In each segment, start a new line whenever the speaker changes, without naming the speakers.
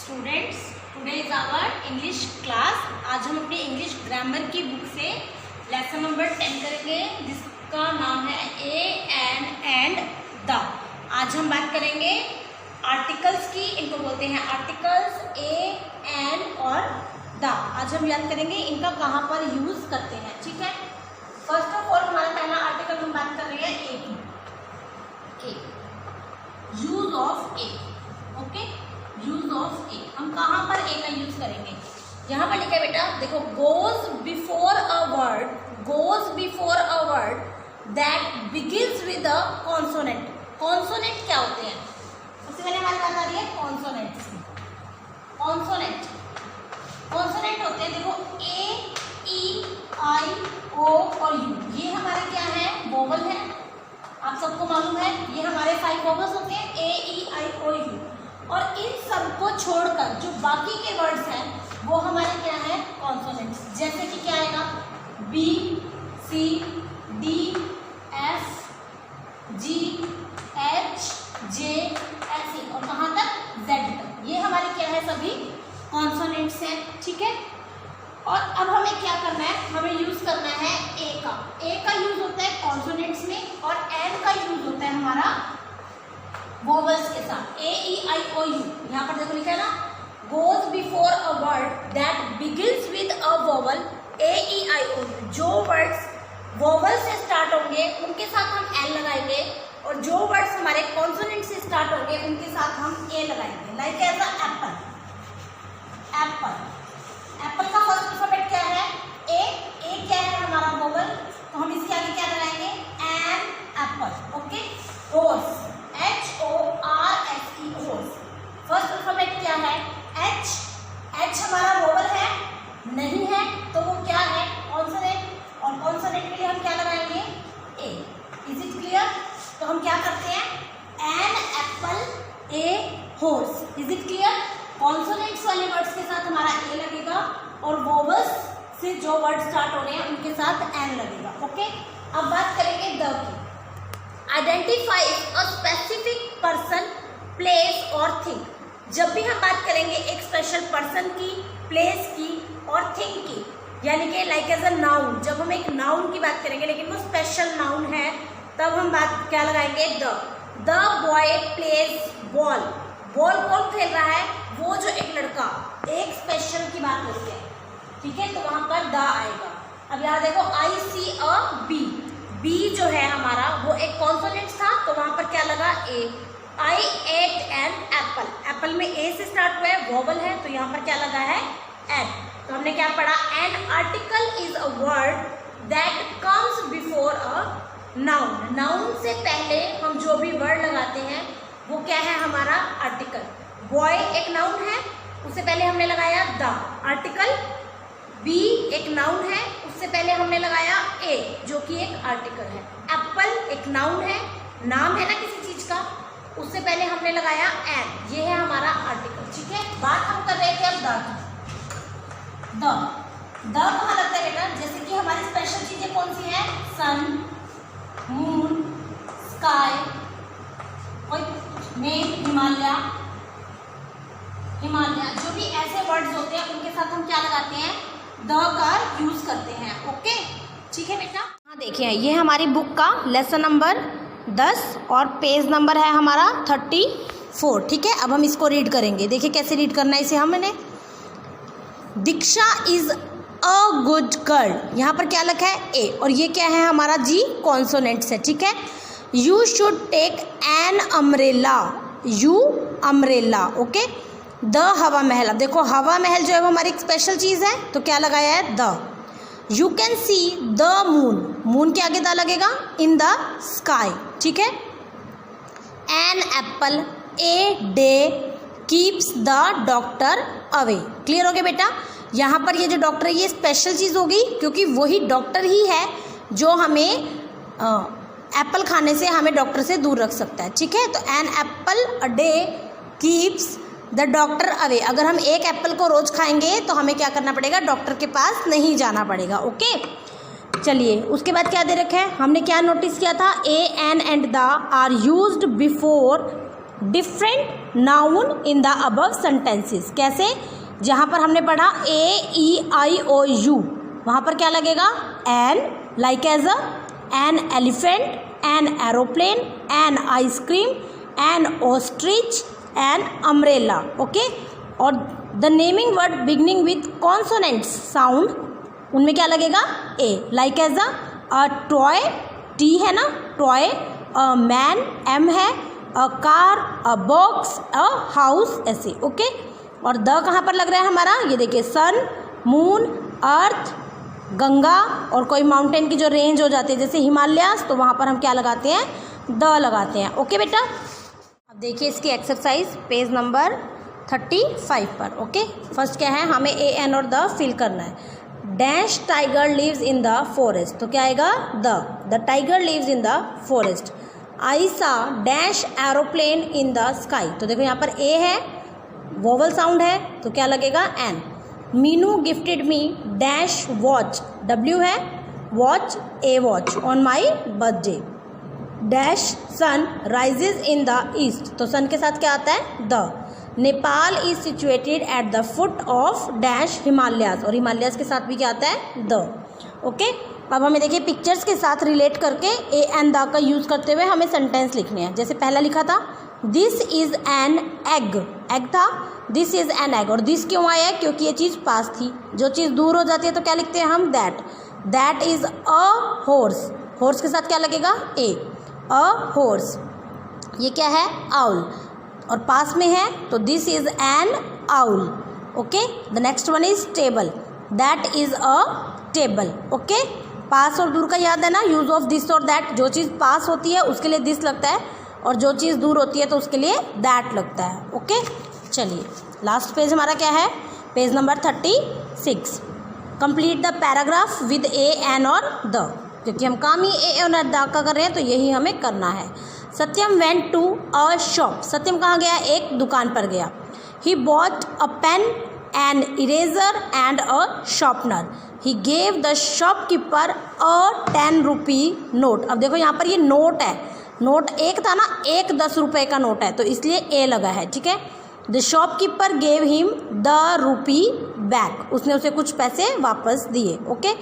Students, today is our English class. आज हम अपनी इंग्लिश ग्रामर की बुक से लेसन नंबर 10 करेंगे, जिसका नाम है ए एन एंड द। आज हम बात करेंगे आर्टिकल्स की। इनको बोलते हैं आर्टिकल्स, ए एन और द। आज हम याद करेंगे इनका कहाँ पर यूज़ करते हैं। ठीक है, फर्स्ट ऑफ ऑल हमारा पहला आर्टिकल हम बात कर रहे हैं ए की। Use of A. Okay, use of A हम कहाँ पर ए का यूज करेंगे? यहाँ पर लिखा है बेटा, देखो, goes before a word, goes before a word that begins with a consonant. Consonant क्या होते हैं? सबसे पहले हमारी बात आ रही है कॉन्सोनेंट्स की। कॉन्सोनेंट कॉन्सोनेंट होते हैं, देखो, ए, ई, आई, ओ और यू। ये हमारे क्या है? वोवल है। आप सबको मालूम है ये हमारे 5 वोवल्स होते हैं, ए, ई, आई, ओ, यू। और इन सबको छोड़कर जो बाकी के वर्ड्स हैं वो हमारे क्या है? कॉन्सोनेंट्स। जैसे कि क्या आएगा? बी, सी, डी, एफ, जी, एच, जे, ऐसे और कहाँ तक? जेड तक। ये हमारे क्या है? सभी कॉन्सोनेंट्स हैं। ठीक है, और अब हमें क्या करना है? हमें यूज करना है ए का। ए का यूज होता है कॉन्सोनेंट्स में और एन का यूज होता है हमारा वोवल्स के साथ। A, E, I, O, U. यहाँ पर देखो लिखा है ना, goes before a word that begins with a vowel, A, E, I, O, U. जो वर्ड्स वोवल से स्टार्ट होंगे उनके साथ हम एन लगाएंगे, और जो वर्ड्स हमारे कॉन्सोनेंट से स्टार्ट होंगे उनके साथ हम ए लगाएंगे। Like as a apple. Apple, apple का फर्स्ट अल्फाबेट क्या है? ए। ए क्या है? हमारा वोवल, तो हम इसके आगे क्या लगाएंगे? An apple. Okay, rose, H O R S E, rose. First alphabet क्या है? एच। एच हमारा वोवल है? नहीं है, तो वो क्या है? कॉन्सोनेंट। और कॉन्सोनेंट के लिए हम क्या लगाएंगे? ए। Is it clear? तो हम क्या करते हैं? An apple, a horse. Is it clear? Consonants वाले वर्ड्स के साथ हमारा ए लगेगा और वोवल्स से जो वर्ड स्टार्ट हो रहे हैं उनके साथ एन लगेगा। ओके, अब बात करेंगे the key. Identify a specific person, place और थिंग। जब भी हम बात करेंगे एक स्पेशल पर्सन की, प्लेस की और थिंग की, यानी कि लाइक एज अ नाउन, जब हम एक नाउन की बात करेंगे लेकिन वो स्पेशल नाउन है, तब हम बात क्या लगाएंगे? The boy plays ball. Ball कौन खेल रहा है? वो जो एक लड़का, एक स्पेशल की बात हो रही है। ठीक है, तो वहां पर द आएगा। अब यहाँ देखो, आई सी अ बी। बी जो है हमारा वो एक कॉन्सोनेंट था, तो वहां पर क्या लगा? ए। आई एट एन एप्पल। एप्पल में ए से स्टार्ट हुआ है, वोवल है, तो यहाँ पर क्या लगा है? एन। तो हमने क्या पढ़ा? An article is a word that comes before a noun. Noun से पहले हम जो भी वर्ड लगाते हैं वो क्या है? हमारा आर्टिकल। बॉय एक नाउन है, उससे पहले हमने लगाया द आर्टिकल। बी एक नाउन है, उससे पहले हमने लगाया ए जो कि एक आर्टिकल है। एप्पल एक नाउन है, नाम है ना किसी चीज का, उससे पहले हमने लगाया एन। ये है हमारा आर्टिकल। ठीक है, बात हम कर रहे थे अब द कहाँ लगता है बेटा? जैसे कि हमारी स्पेशल चीजें कौन सी है? सन, मून, स्काई, मेघ, हिमालय। जो भी ऐसे वर्ड्स होते हैं उनके साथ हम क्या लगाते हैं? द का यूज करते हैं। ओके, ठीक है बेटा। हाँ, देखिए ये हमारी बुक का लेसन नंबर 10 और पेज नंबर है हमारा 34। ठीक है, अब हम इसको रीड करेंगे। देखिए कैसे रीड करना है इसे हमने। दीक्षा इज अ गुड गर्ल। यहाँ पर क्या लिखा है? ए, और ये क्या है? हमारा जी कॉन्सोनेंट्स है। ठीक है, you should take an umbrella. You umbrella. Okay, the Hawa Mahal. अब देखो, हवा महल जो है वो हमारी एक स्पेशल चीज़ है, तो क्या लगाया है? The. You can see the moon. Moon के आगे द लगेगा? In the sky. ठीक है, an apple a day keeps the doctor away. Clear हो गया बेटा? यहाँ पर ये जो डॉक्टर है ये स्पेशल चीज़ होगी, क्योंकि वही डॉक्टर ही है जो हमें एप्पल खाने से हमें डॉक्टर से दूर रख सकता है। ठीक है, तो an apple a day keeps the doctor away. अगर हम एक एप्पल को रोज खाएंगे तो हमें क्या करना पड़ेगा? डॉक्टर के पास नहीं जाना पड़ेगा। ओके, चलिए उसके बाद क्या दे रखा है? हमने क्या नोटिस किया था? A an and the are used before different noun in the above sentences. कैसे? जहाँ पर हमने पढ़ा AEIOU, वहाँ पर क्या लगेगा? An, like as an elephant, an aeroplane, an ice cream, an ostrich, an umbrella. Okay, और the naming word beginning with consonants sound, उनमें क्या लगेगा? A, like as a toy, T है ना टॉय, अ मैन, एम है, a car, a box, a house, ऐसे। Okay, और the कहाँ पर लग रहा है हमारा? ये देखिए, सन, मून, अर्थ, गंगा, और कोई माउंटेन की जो रेंज हो जाती है जैसे हिमालयास, तो वहाँ पर हम क्या लगाते हैं? द लगाते हैं। ओके बेटा, अब देखिए इसकी एक्सरसाइज पेज नंबर 35 पर। ओके, फर्स्ट क्या है? हमें ए एन और द फिल करना है। Dash tiger lives in the forest, तो क्या आएगा? The tiger lives in the forest. I saw dash aeroplane in the sky, तो देखो यहाँ पर ए है, वोवल साउंड है, तो क्या लगेगा? An. Meenu gifted me dash watch, W है, watch, a watch, on my birthday. Dash sun rises in the east, तो सन के साथ क्या आता है? The. Nepal is situated at the foot of dash Himalayas, और हिमालयास के साथ भी क्या आता है? द। ओके, अब हमें देखिए पिक्चर्स के साथ रिलेट करके ए एन द का यूज़ करते हुए हमें सेंटेंस लिखने हैं। जैसे पहला लिखा था this is an egg, egg था, दिस इज़ एन एग, और दिस क्यों आया? क्योंकि ये चीज़ पास थी। जो चीज़ दूर हो जाती है तो क्या लिखते हैं हम? That. That is a horse, horse के साथ क्या लगेगा? A, a horse. ये क्या है? आउल, और पास में है तो this is an owl. Okay, the next one is table, that is a table. Okay, पास और दूर का याद है ना, यूज़ ऑफ दिस और दैट। जो चीज़ पास होती है उसके लिए दिस लगता है, और जो चीज़ दूर होती है तो उसके लिए दैट लगता है। ओके, चलिए लास्ट पेज हमारा क्या है? Page number 36। Complete the paragraph with a an और द, क्योंकि हम काम ही ए एन और द का कर रहे हैं तो यही हमें करना है। Satyam went to a shop, Satyam कहाँ गया? एक दुकान पर गया। He bought a pen, an eraser and a sharpener. He gave the shopkeeper a 10 rupee note. अब देखो यहाँ पर ये नोट है, नोट एक था ना, एक 10 रुपये का नोट है, तो इसलिए ए लगा है। ठीक है, the shopkeeper gave him the rupee back, उसने उसे कुछ पैसे वापस दिए। ओके,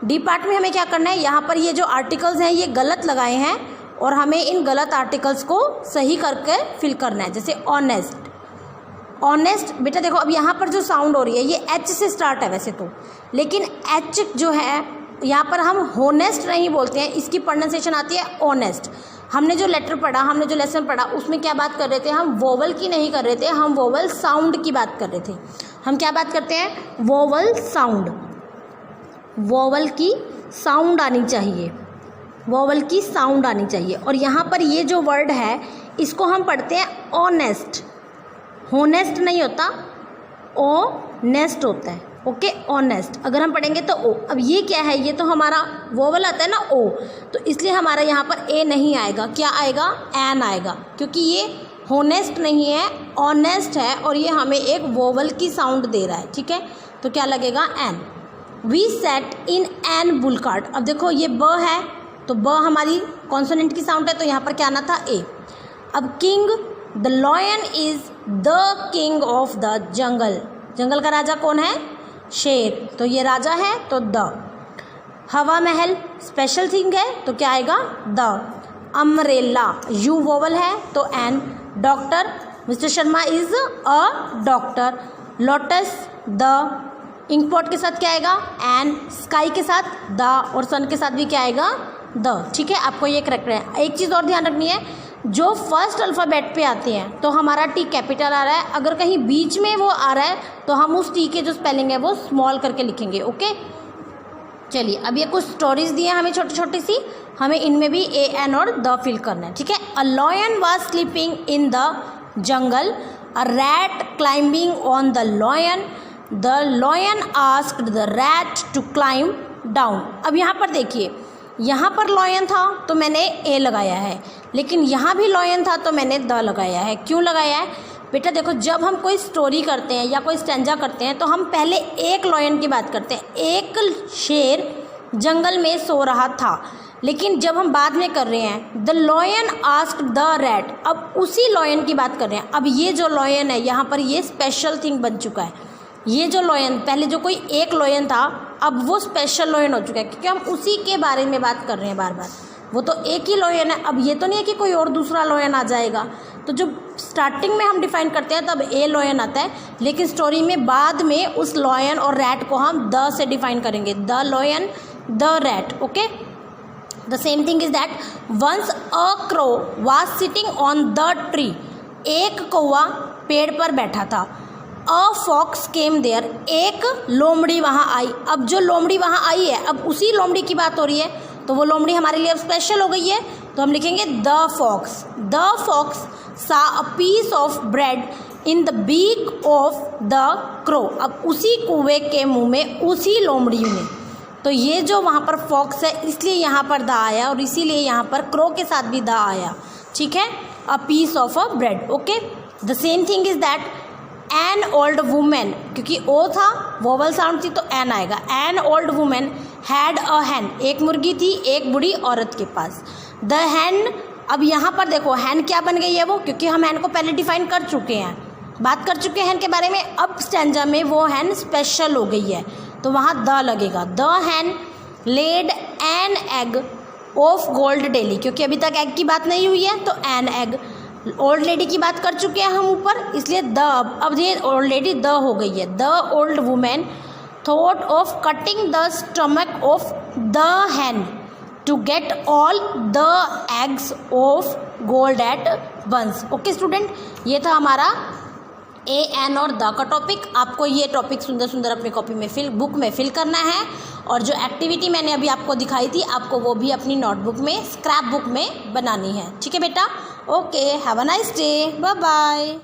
डी पार्ट में हमें क्या करना है? यहाँ पर ये जो आर्टिकल्स हैं ये गलत लगाए हैं, और हमें इन गलत आर्टिकल्स को सही करके फिल करना है। जैसे ऑनेस्ट, ऑनेस्ट बेटा देखो अब यहाँ पर जो साउंड हो रही है ये एच से स्टार्ट है वैसे तो, लेकिन एच जो है यहाँ पर हम होनेस्ट नहीं बोलते हैं, इसकी प्रोनाउंसिएशन आती है ऑनेस्ट। हमने जो लेटर पढ़ा, हमने जो लेसन पढ़ा, उसमें क्या बात कर रहे थे? हम वोवल की नहीं कर रहे थे, हम वोवल साउंड की बात कर रहे थे। हम क्या बात करते हैं? Vowel sound. वोवल की साउंड आनी चाहिए, वोवल की साउंड आनी चाहिए। और यहाँ पर ये जो वर्ड है इसको हम पढ़ते हैं ऑनेस्ट, होनेस्ट नहीं होता, ऑनेस्ट होता है। ओके, ऑनेस्ट अगर हम पढ़ेंगे तो ओ। अब ये क्या है? ये तो हमारा वोवल आता है ना ओ, तो इसलिए हमारा यहाँ पर ए नहीं आएगा। क्या आएगा? एन आएगा, क्योंकि ये होनेस्ट नहीं है, ऑनेस्ट है, और ये हमें एक वोवल की साउंड दे रहा है। ठीक है, तो क्या लगेगा? An. We set in an bull cart. अब देखो ये ब है, तो ब हमारी कॉन्सोनेंट की साउंड है, तो यहाँ पर क्या आना था? ए। अब king, the lion is the king of the jungle. जंगल का राजा कौन है? शेर, तो ये राजा है तो the. Hawa Mahal special thing है, तो क्या आएगा? द। अम्ब्रेला, यू वोवल है तो an. Doctor, mister Sharma is a doctor. Lotus, the. Inkpot के साथ क्या आएगा? एन। स्काई के साथ द, और सन के साथ भी क्या आएगा? द। ठीक है, आपको ये करेक्ट है। एक चीज़ और ध्यान रखनी है, जो फर्स्ट अल्फ़ाबेट पे आते हैं तो हमारा टी कैपिटल आ रहा है, अगर कहीं बीच में वो आ रहा है तो हम उस टी के जो स्पेलिंग है वो स्मॉल करके लिखेंगे। ओके, चलिए अब ये कुछ स्टोरीज दी हैं हमें छोटी छोटी सी, हमें इनमें भी ए एन और द फिल करना है। ठीक है, a lion was sleeping in the jungle, a rat climbing on the lion, the lion asked the rat to climb down. अब यहाँ पर देखिए, यहाँ पर लॉयन था तो मैंने ए लगाया है, लेकिन यहाँ भी लॉयन था तो मैंने द लगाया है। क्यों लगाया है बेटा? देखो जब हम कोई स्टोरी करते हैं या कोई स्टैंजा करते हैं तो हम पहले एक लॉयन की बात करते हैं। एक शेर जंगल में सो रहा था, लेकिन जब हम बाद में कर रहे हैं the lion asked the rat, अब उसी लॉयन की बात कर रहे हैं। अब ये जो लॉयन है यहाँ पर ये स्पेशल थिंग बन चुका है। ये जो लॉयन, पहले जो कोई एक लॉयन था अब वो स्पेशल लॉयन हो चुका है, क्योंकि हम उसी के बारे में बात कर रहे हैं बार बार। वो तो एक ही लॉयन है, अब ये तो नहीं है कि कोई और दूसरा लॉयन आ जाएगा। तो जब स्टार्टिंग में हम डिफाइन करते हैं तब ए लॉयन आता है, लेकिन स्टोरी में बाद में उस लॉयन और रैट को हम द से डिफाइन करेंगे, the lion the rat. Okay, the same thing is that once a crow was sitting on the tree, एक कौवा पेड़ पर बैठा था। अ फॉक्स केम देयर, एक लोमड़ी वहाँ आई। अब जो लोमड़ी वहाँ आई है, अब उसी लोमड़ी की बात हो रही है, तो वो लोमड़ी हमारे लिए अब स्पेशल हो गई है, तो हम लिखेंगे the fox. The fox saw a piece of bread in the beak of the crow, अब उसी कौवे के मुंह में उसी लोमड़ी में। तो ये जो वहाँ पर फॉक्स है इसलिए यहाँ पर द आया, और इसीलिए यहाँ पर क्रो के साथ भी द आया। ठीक है, a piece of a bread. Okay, the same thing is that an old women, क्योंकि ओ था वोवल साउंड थी तो एन आएगा। An old women had a hen, एक मुर्गी थी एक बूढ़ी औरत के पास। द हैन, अब यहाँ पर देखो हैन क्या बन गई है वो, क्योंकि हम हैन को पहले डिफाइन कर चुके हैं, बात कर चुके हैं हैन के बारे में। अब स्टैंजा में वो हैन स्पेशल हो गई है, तो वहाँ द लगेगा। The hen laid an egg of gold daily, क्योंकि अभी तक एग की बात नहीं हुई है तो एन एग। ओल्ड लेडी की बात कर चुके हैं हम ऊपर, इसलिए द, अब ये ओल्ड लेडी द हो गई है। The old women thought of cutting the stomach of the hen to get all the eggs of gold at once. Okay student, ये था हमारा ए एन और द का टॉपिक। आपको ये टॉपिक सुंदर सुंदर अपनी कॉपी में बुक में फिल करना है, और जो एक्टिविटी मैंने अभी आपको दिखाई थी आपको वो भी अपनी नोटबुक में, स्क्रैप बुक में बनानी है। ठीक है बेटा, okay, have a nice day, bye bye.